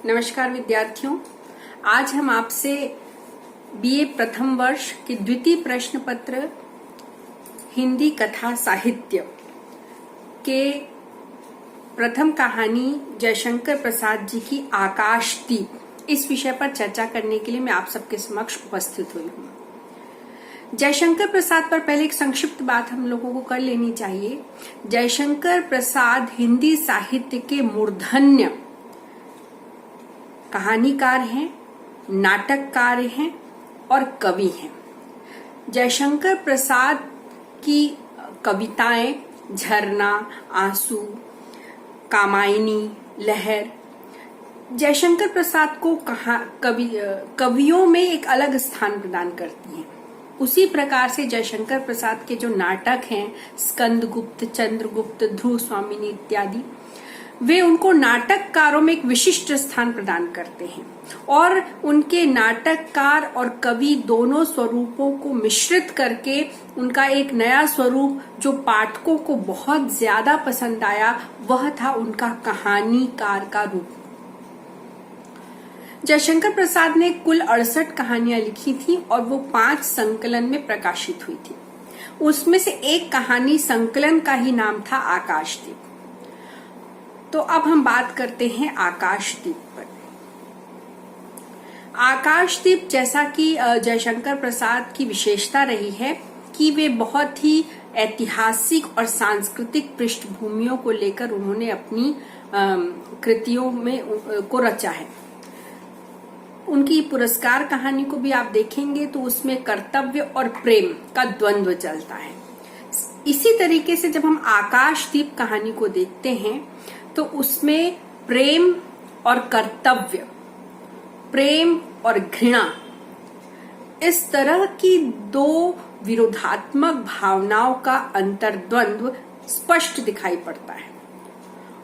नमस्कार विद्यार्थियों, आज हम आपसे बीए प्रथम वर्ष के द्वितीय प्रश्न पत्र हिंदी कथा साहित्य के प्रथम कहानी जयशंकर प्रसाद जी की आकाशदीप इस विषय पर चर्चा करने के लिए मैं आप सबके समक्ष उपस्थित हुई हूँ। जयशंकर प्रसाद पर पहले एक संक्षिप्त बात हम लोगों को कर लेनी चाहिए। जयशंकर प्रसाद हिंदी साहित्य के मूर्धन्य कहानीकार हैं, नाटककार हैं और कवि हैं। जयशंकर प्रसाद की कविताएं झरना, आंसू, कामायनी, लहर जयशंकर प्रसाद को कवियों में एक अलग स्थान प्रदान करती हैं। उसी प्रकार से जयशंकर प्रसाद के जो नाटक हैं, स्कंदगुप्त, चंद्रगुप्त, ध्रुव स्वामिनी इत्यादि, वे उनको नाटककारों में एक विशिष्ट स्थान प्रदान करते हैं और उनके नाटककार और कवि दोनों स्वरूपों को मिश्रित करके उनका एक नया स्वरूप जो पाठकों को बहुत ज्यादा पसंद आया, वह था उनका कहानीकार का रूप। जयशंकर प्रसाद ने कुल 68 कहानियां लिखी थी और वो 5 संकलन में प्रकाशित हुई थी। उसमें से एक कहानी संकलन का ही नाम था आकाशदीप। तो अब हम बात करते हैं आकाशदीप पर। आकाशदीप, जैसा कि जयशंकर प्रसाद की विशेषता रही है कि वे बहुत ही ऐतिहासिक और सांस्कृतिक पृष्ठभूमियों को लेकर उन्होंने अपनी कृतियों में को रचा है। उनकी पुरस्कार कहानी को भी आप देखेंगे तो उसमें कर्तव्य और प्रेम का द्वंद्व चलता है। इसी तरीके से जब हम आकाशदीप कहानी को देखते हैं तो उसमें प्रेम और कर्तव्य, प्रेम और घृणा, इस तरह की दो विरोधात्मक भावनाओं का अंतर्द्वंद्व स्पष्ट दिखाई पड़ता है।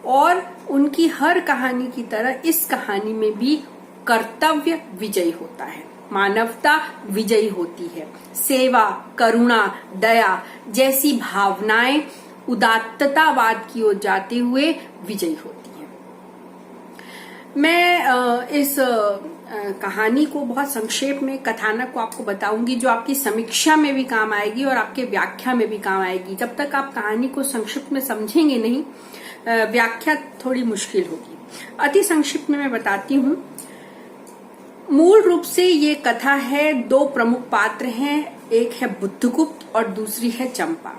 और उनकी हर कहानी की तरह इस कहानी में भी कर्तव्य विजयी होता है, मानवता विजयी होती है। सेवा, करुणा, दया जैसी भावनाएं उदात्ततावाद की ओर जाते हुए विजयी होती है। मैं इस कहानी को बहुत संक्षेप में, कथानक को आपको बताऊंगी जो आपकी समीक्षा में भी काम आएगी और आपके व्याख्या में भी काम आएगी। जब तक आप कहानी को संक्षिप्त में समझेंगे नहीं, व्याख्या थोड़ी मुश्किल होगी। अति संक्षिप्त में मैं बताती हूँ। मूल रूप से ये कथा है, 2 प्रमुख पात्र हैं, एक है बुद्धगुप्त और दूसरी है चंपा।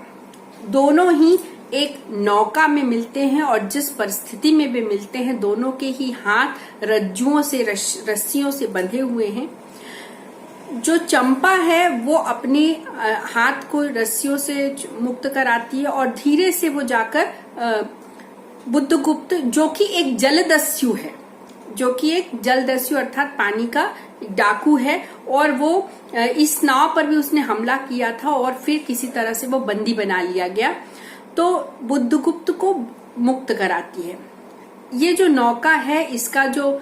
दोनों ही एक नौका में मिलते हैं और जिस परिस्थिति में वे मिलते हैं, दोनों के ही हाथ रज्जुओं से, रस्सियों से बंधे हुए हैं। जो चंपा है वो अपने हाथ को रस्सियों से मुक्त कराती है और धीरे से वो जाकर बुद्धगुप्त, जो कि एक जलदस्यु है, अर्थात पानी का डाकू है, और वो इस नाव पर भी उसने हमला किया था और फिर किसी तरह से वो बंदी बना लिया गया, तो बुद्धगुप्त को मुक्त कराती है। ये जो नौका है, इसका जो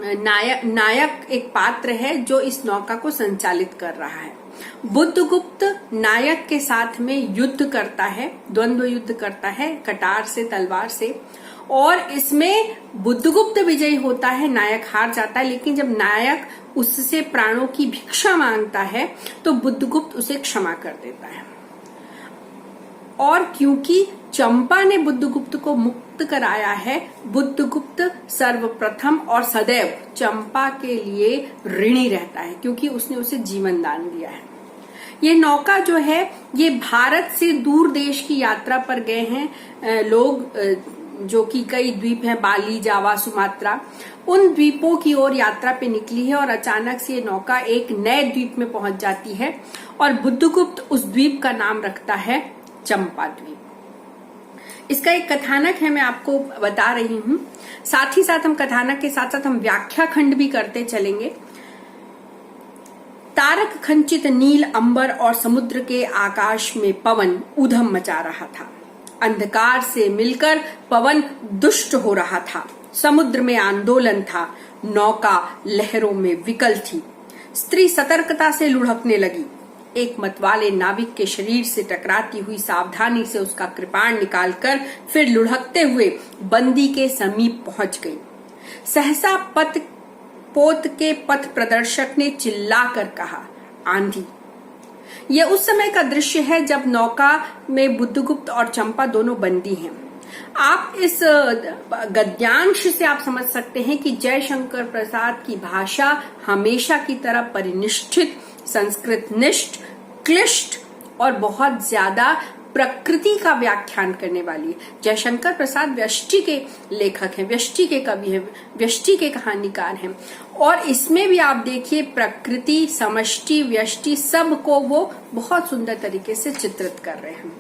नायक एक पात्र है जो इस नौका को संचालित कर रहा है। बुद्धगुप्त नायक के साथ में युद्ध करता है, द्वंद्व युद्ध करता है कटार से, तलवार से, और इसमें बुद्धगुप्त विजयी होता है, नायक हार जाता है। लेकिन जब नायक उससे प्राणों की भिक्षा मांगता है तो बुद्धगुप्त उसे क्षमा कर देता है। और क्योंकि चंपा ने बुद्धगुप्त को मुक्त कराया है, बुद्धगुप्त सर्वप्रथम और सदैव चंपा के लिए ऋणी रहता है, क्योंकि उसने उसे जीवन दान दिया है। ये नौका जो है, ये भारत से दूर देश की यात्रा पर गए हैं लोग, जो कि कई द्वीप हैं, बाली, जावा, सुमात्रा, उन द्वीपों की ओर यात्रा पे निकली है और अचानक से ये नौका एक नए द्वीप में पहुंच जाती है और बुद्धगुप्त उस द्वीप का नाम रखता है चंपा द्वीप। इसका एक कथानक है, मैं आपको बता रही हूँ। साथ ही साथ हम कथानक के साथ साथ हम व्याख्या खंड भी करते चलेंगे। तारक खंचित नील अंबर और समुद्र के आकाश में पवन ऊधम मचा रहा था। अंधकार से मिलकर पवन दुष्ट हो रहा था। समुद्र में आंदोलन था, नौका लहरों में विकल थी। स्त्री सतर्कता से लुढ़कने लगी। एक मतवाले नाविक के शरीर से टकराती हुई सावधानी से उसका कृपाण निकालकर फिर लुढ़कते हुए बंदी के समीप पहुंच गई। सहसा पोत के पथ प्रदर्शक ने चिल्लाकर कहा, आंधी। यह उस समय का दृश्य है जब नौका में बुद्धगुप्त और चंपा दोनों बंदी हैं। आप इस गद्यांश से आप समझ सकते हैं कि जयशंकर प्रसाद की भाषा हमेशा की तरह परिनिष्ठित, संस्कृतनिष्ठ, क्लिष्ट और बहुत ज्यादा प्रकृति का व्याख्यान करने वाली है। जयशंकर प्रसाद व्यष्टि के लेखक हैं, व्यष्टि के कवि हैं, व्यष्टि के कहानीकार हैं और इसमें भी आप देखिए प्रकृति, समष्टि, व्यष्टि सब को वो बहुत सुंदर तरीके से चित्रित कर रहे हैं।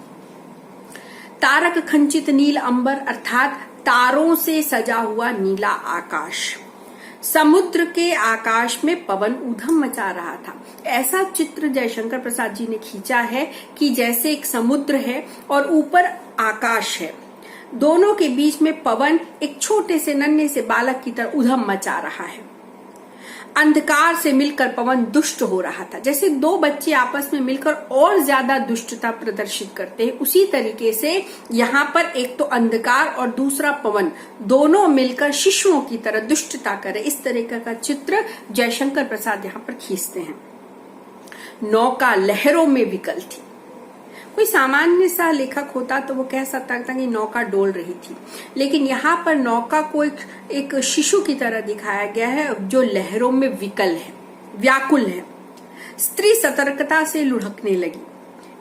तारक खंचित नील अंबर अर्थात तारों से सजा हुआ नीला आकाश, समुद्र के आकाश में पवन ऊधम मचा रहा था। ऐसा चित्र जयशंकर प्रसाद जी ने खींचा है कि जैसे एक समुद्र है और ऊपर आकाश है, दोनों के बीच में पवन एक छोटे से नन्हे से बालक की तरह ऊधम मचा रहा है। अंधकार से मिलकर पवन दुष्ट हो रहा था। जैसे दो बच्चे आपस में मिलकर और ज्यादा दुष्टता प्रदर्शित करते हैं, उसी तरीके से यहाँ पर एक तो अंधकार और दूसरा पवन दोनों मिलकर शिशुओं की तरह दुष्टता करे, इस तरीके का चित्र जयशंकर प्रसाद यहाँ पर खींचते हैं। नौका लहरों में विकल थी। कोई सामान्य सा लेखक होता तो वो कह सकता था कि नौका डोल रही थी, लेकिन यहाँ पर नौका को एक शिशु की तरह दिखाया गया है जो लहरों में विकल है, व्याकुल है। स्त्री सतर्कता से लुढ़कने लगी,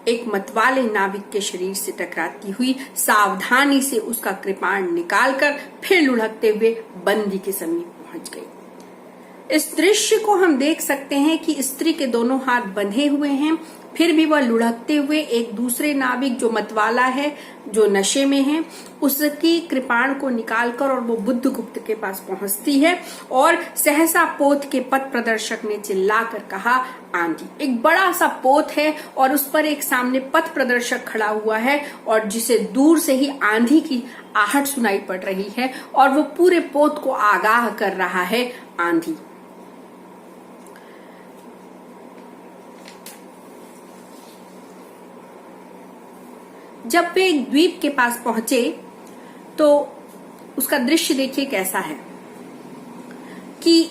एक मतवाले नाविक के शरीर से टकराती हुई सावधानी से उसका कृपाण निकालकर फिर लुढ़कते हुए बंदी के समीप पहुंच गई। इस दृश्य को हम देख सकते हैं कि स्त्री के दोनों हाथ बंधे हुए हैं, फिर भी वह लुढ़कते हुए एक दूसरे नाविक जो मतवाला है, जो नशे में है, उसकी कृपाण को निकालकर और वो बुद्धगुप्त के पास पहुंचती है और सहसा पोत के पथ प्रदर्शक ने चिल्लाकर कहा, आंधी। एक बड़ा सा पोत है और उस पर एक सामने पथ प्रदर्शक खड़ा हुआ है और जिसे दूर से ही आंधी की आहट सुनाई पड़ रही है और वो पूरे पोत को आगाह कर रहा है, आंधी। जब वे एक द्वीप के पास पहुंचे तो उसका दृश्य देखिए कैसा है कि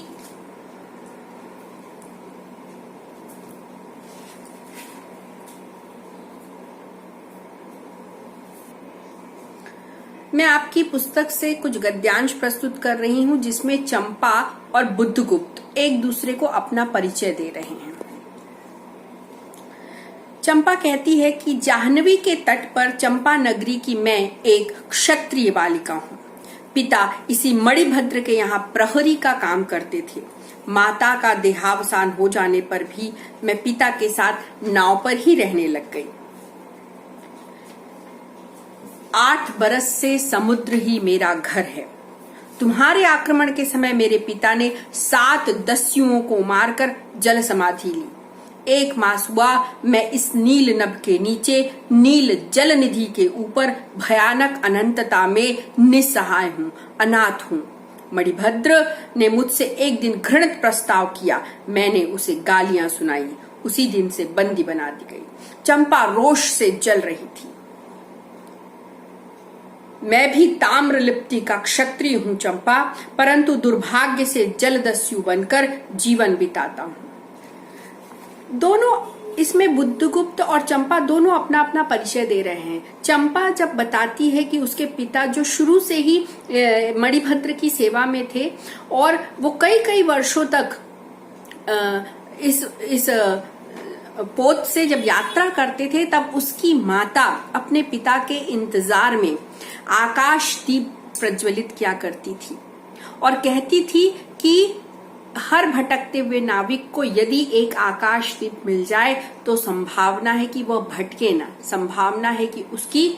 मैं आपकी पुस्तक से कुछ गद्यांश प्रस्तुत कर रही हूं जिसमें चंपा और बुद्धगुप्त एक दूसरे को अपना परिचय दे रहे हैं। चंपा कहती है कि जाह्नवी के तट पर चंपा नगरी की मैं एक क्षत्रिय बालिका हूँ। पिता इसी मणिभद्र के यहाँ प्रहरी का काम करते थे। माता का देहावसान हो जाने पर भी मैं पिता के साथ नाव पर ही रहने लग गई। 8 बरस से समुद्र ही मेरा घर है। तुम्हारे आक्रमण के समय मेरे पिता ने 7 दस्युओं को मारकर जल समाधि ली। 1 मास हुआ मैं इस नील नभ के नीचे नील जल निधि के ऊपर भयानक अनंतता में निस्सहाय हूँ, अनाथ हूँ। मणिभद्र ने मुझसे एक दिन घृणित प्रस्ताव किया, मैंने उसे गालियां सुनाई। उसी दिन से बंदी बना दी गई। चंपा रोष से जल रही थी। मैं भी ताम्रलिप्ति का क्षत्रिय हूँ चंपा, परंतु दुर्भाग्य से जलदस्यु बनकर जीवन बिताता हूँ। दोनों इसमें बुद्धगुप्त और चंपा दोनों अपना अपना परिचय दे रहे हैं। चंपा जब बताती है कि उसके पिता जो शुरू से ही मणिभद्र की सेवा में थे और वो कई वर्षों तक इस पोत से जब यात्रा करते थे, तब उसकी माता अपने पिता के इंतजार में आकाश दीप प्रज्वलित किया करती थी और कहती थी कि हर भटकते हुए नाविक को यदि एक आकाश दीप मिल जाए तो संभावना है कि वह भटके ना, संभावना है कि उसकी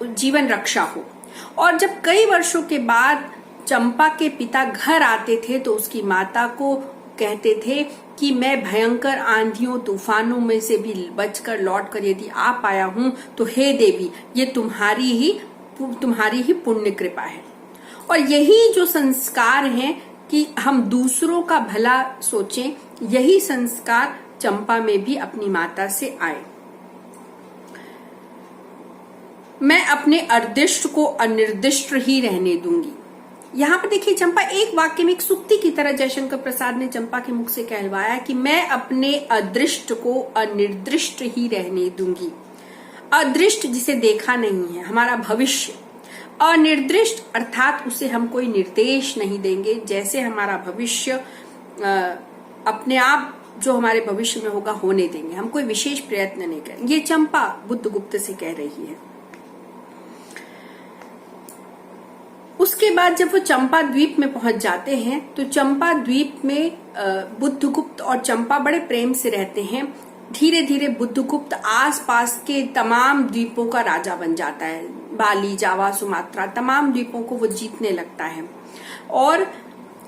जीवन रक्षा हो। और जब कई वर्षों के बाद चंपा के पिता घर आते थे तो उसकी माता को कहते थे कि मैं भयंकर आंधियों तूफानों में से भी बचकर लौटकर यदि आ पाया हूं तो हे देवी, ये तुम्हारी ही पुण्य कृपा है। और यही जो संस्कार हैं कि हम दूसरों का भला सोचें, यही संस्कार चंपा में भी अपनी माता से आए। मैं अपने अर्दिष्ट को अनिर्दिष्ट ही रहने दूंगी। यहाँ पर देखिए चंपा एक वाक्य में एक सूक्ति की तरह जयशंकर प्रसाद ने चंपा के मुख से कहलवाया कि मैं अपने अदृष्ट को अनिर्दिष्ट ही रहने दूंगी। अदृष्ट जिसे देखा नहीं है, हमारा भविष्य। अनिर्दिष्ट अर्थात उसे हम कोई निर्देश नहीं देंगे, जैसे हमारा भविष्य अपने आप जो हमारे भविष्य में होगा होने देंगे, हम कोई विशेष प्रयत्न नहीं करेंगे। ये चंपा बुद्धगुप्त से कह रही है। उसके बाद जब वो चंपा द्वीप में पहुंच जाते हैं तो चंपा द्वीप में बुद्धगुप्त और चंपा बड़े प्रेम से रहते हैं। धीरे धीरे बुद्धगुप्त आसपास के तमाम द्वीपों का राजा बन जाता है। बाली, जावा, सुमात्रा, तमाम द्वीपों को वो जीतने लगता है। और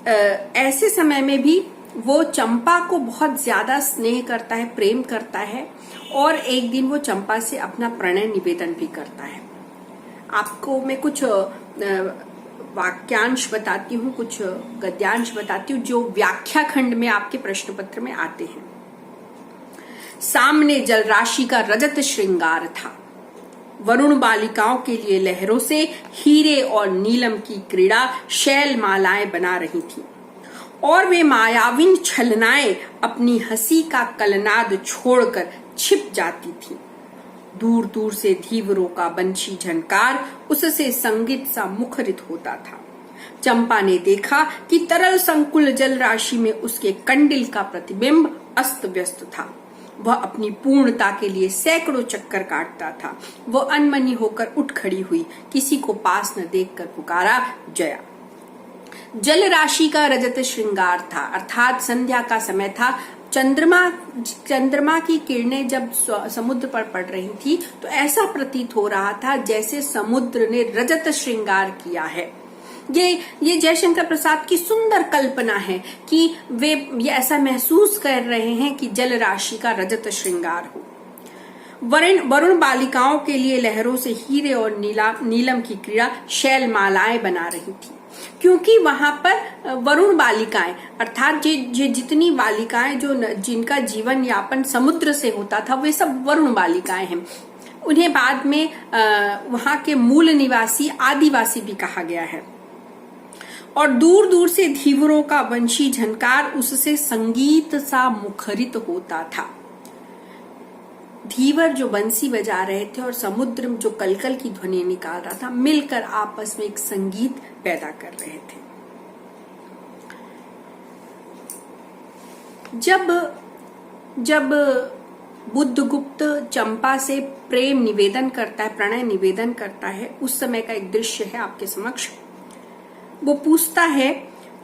ऐसे समय में भी वो चंपा को बहुत ज्यादा स्नेह करता है, प्रेम करता है। और एक दिन वो चंपा से अपना प्रणय निवेदन भी करता है। आपको मैं कुछ वाक्यांश बताती हूँ, कुछ गद्यांश बताती हूँ जो व्याख्या खंड में आपके प्रश्न पत्र में आते हैं। सामने जलराशि का रजत श्रृंगार था। वरुण बालिकाओं के लिए लहरों से हीरे और नीलम की क्रीड़ा शैल मालाएं बना रही थी और वे मायाविन छलनाएं अपनी हंसी का कलनाद छोड़कर छिप जाती थी। दूर दूर से धीवरों का बंशी झनकार उससे संगीत सा मुखरित होता था। चंपा ने देखा कि तरल संकुल जल राशि में उसके कंडिल का प्रतिबिंब अस्त व्यस्त था। वह अपनी पूर्णता के लिए सैकड़ों चक्कर काटता था। वह अनमनी होकर उठ खड़ी हुई, किसी को पास न देखकर पुकारा, जया। जल राशि का रजत श्रृंगार था, अर्थात संध्या का समय था। चंद्रमा की किरणें जब समुद्र पर पड़ रही थी तो ऐसा प्रतीत हो रहा था जैसे समुद्र ने रजत श्रृंगार किया है। ये जयशंकर प्रसाद की सुंदर कल्पना है कि वे ये ऐसा महसूस कर रहे हैं कि जल राशि का रजत श्रृंगार हो। वरुण बालिकाओं के लिए लहरों से हीरे और नीलम की क्रीड़ा शैल मालाएं बना रही थी, क्योंकि वहां पर वरुण बालिकाएं अर्थात जितनी बालिकाएं जिनका जीवन यापन समुद्र से होता था वे सब वरुण बालिकाएं हैं। उन्हें बाद में वहां के मूल निवासी आदिवासी भी कहा गया है। और दूर दूर से धीवरों का वंशी झनकार उससे संगीत सा मुखरित होता था। धीवर जो बंसी बजा रहे थे और समुद्र जो कलकल की ध्वनि निकाल रहा था, मिलकर आपस में एक संगीत पैदा कर रहे थे। जब बुद्धगुप्त चंपा से प्रेम निवेदन करता है, प्रणय निवेदन करता है, उस समय का एक दृश्य है आपके समक्ष। वो पूछता है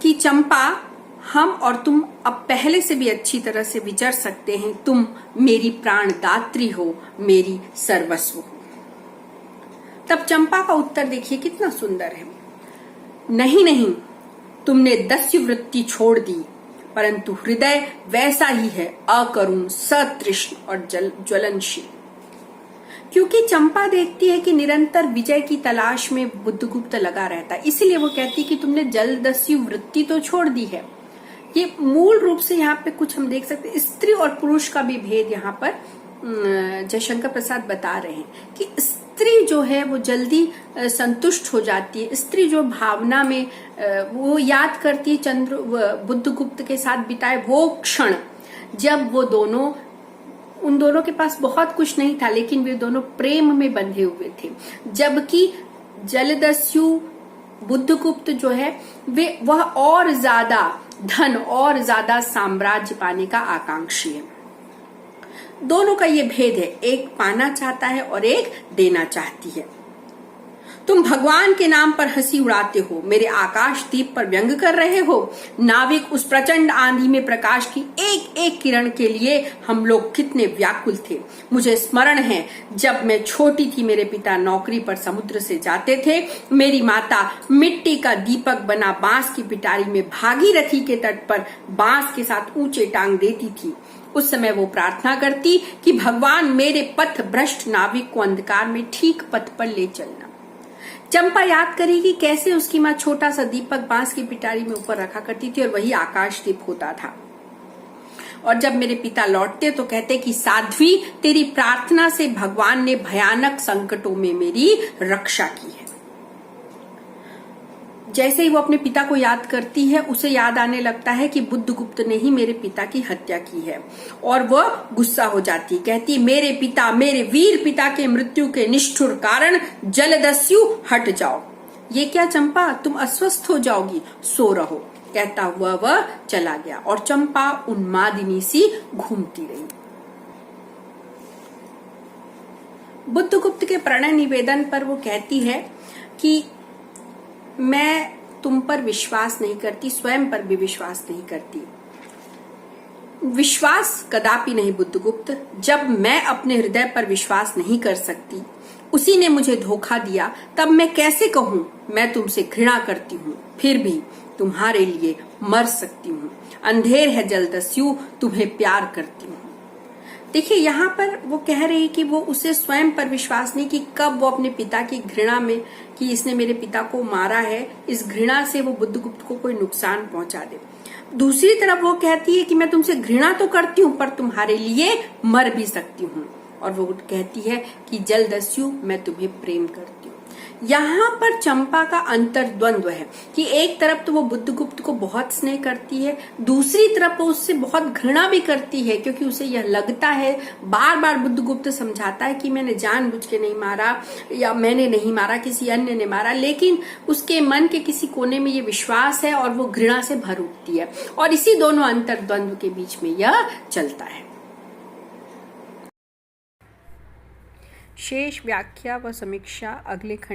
कि चंपा, हम और तुम अब पहले से भी अच्छी तरह से विचर सकते हैं। तुम मेरी प्राणदात्री हो, मेरी सर्वस्व हो। तब चंपा का उत्तर देखिए कितना सुंदर है। नहीं, तुमने दस्यु वृत्ति छोड़ दी, परंतु हृदय वैसा ही है, अकरुण, सतृष्ण और ज्वलनशील। क्योंकि चंपा देखती है कि निरंतर विजय की तलाश में बुद्धगुप्त लगा रहता है, इसलिए वो कहती कि तुमने जलदस्यु वृत्ति तो छोड़ दी है। ये मूल रूप से यहाँ पे कुछ हम देख सकते हैं, स्त्री और पुरुष का भी भेद यहाँ पर जयशंकर प्रसाद बता रहे हैं कि स्त्री जो है वो जल्दी संतुष्ट हो जाती है। स्त्री जो भावना में वो याद करती है बुद्धगुप्त के साथ बिताए वो क्षण जब उन दोनों के पास बहुत कुछ नहीं था, लेकिन वे दोनों प्रेम में बंधे हुए थे। जबकि जलदस्यु बुद्धगुप्त जो है वह और ज्यादा धन और ज्यादा साम्राज्य पाने का आकांक्षी है। दोनों का ये भेद है, एक पाना चाहता है और एक देना चाहती है। तुम भगवान के नाम पर हंसी उड़ाते हो, मेरे आकाश दीप पर व्यंग कर रहे हो। नाविक, उस प्रचंड आंधी में प्रकाश की एक एक किरण के लिए हम लोग कितने व्याकुल थे। मुझे स्मरण है जब मैं छोटी थी, मेरे पिता नौकरी पर समुद्र से जाते थे। मेरी माता मिट्टी का दीपक बना बांस की पिटारी में भागीरथी के तट पर बांस के साथ ऊंचे टांग देती थी। उस समय वो प्रार्थना करती कि भगवान मेरे पथ भ्रष्ट नाविक को अंधकार में ठीक पथ पर ले चलना। चंपा याद करेगी कैसे उसकी माँ छोटा सा दीपक बांस की पिटारी में ऊपर रखा करती थी और वही आकाश दीप होता था। और जब मेरे पिता लौटते तो कहते कि साध्वी, तेरी प्रार्थना से भगवान ने भयानक संकटों में मेरी रक्षा की है। जैसे ही वो अपने पिता को याद करती है, उसे याद आने लगता है कि बुद्धगुप्त ने ही मेरे पिता की हत्या की है, और वह गुस्सा हो जाती, कहती मेरे पिता, मेरे वीर पिता के मृत्यु के निष्ठुर कारण जलदस्यु हट जाओ। ये क्या चंपा, तुम अस्वस्थ हो जाओगी, सो रहो, कहता हुआ वह चला गया और चंपा उन्मादिनी सी घूमती रही। बुद्धगुप्त के प्रणय निवेदन पर वो कहती है कि मैं तुम पर विश्वास नहीं करती, स्वयं पर भी विश्वास नहीं करती। विश्वास कदापि नहीं बुद्धगुप्त, जब मैं अपने हृदय पर विश्वास नहीं कर सकती, उसी ने मुझे धोखा दिया, तब मैं कैसे कहूं मैं तुमसे घृणा करती हूं, फिर भी तुम्हारे लिए मर सकती हूं। अंधेर है जलदस्यु, तुम्हें प्यार करती हूं। देखिए यहाँ पर वो कह रही कि वो उसे स्वयं पर विश्वास नहीं, कि कब वो अपने पिता की घृणा में, कि इसने मेरे पिता को मारा है, इस घृणा से वो बुद्धगुप्त को कोई नुकसान पहुंचा दे। दूसरी तरफ वो कहती है कि मैं तुमसे घृणा तो करती हूँ, पर तुम्हारे लिए मर भी सकती हूँ। और वो कहती है कि जलदस्यु मैं तुम्हें प्रेम करती हूँ। यहाँ पर चंपा का अंतर्द्वंद्व है कि एक तरफ तो वो बुद्धगुप्त को बहुत स्नेह करती है, दूसरी तरफ वो उससे बहुत घृणा भी करती है, क्योंकि उसे यह लगता है, बार बार बुद्धगुप्त समझाता है कि मैंने जानबूझ के नहीं मारा, या मैंने नहीं मारा, किसी अन्य ने मारा, लेकिन उसके मन के किसी कोने में ये विश्वास है और वो घृणा से भर उठती है, और इसी दोनों अंतर्द्वंद्व के बीच में यह चलता है। शेष व्याख्या व समीक्षा अगले खंड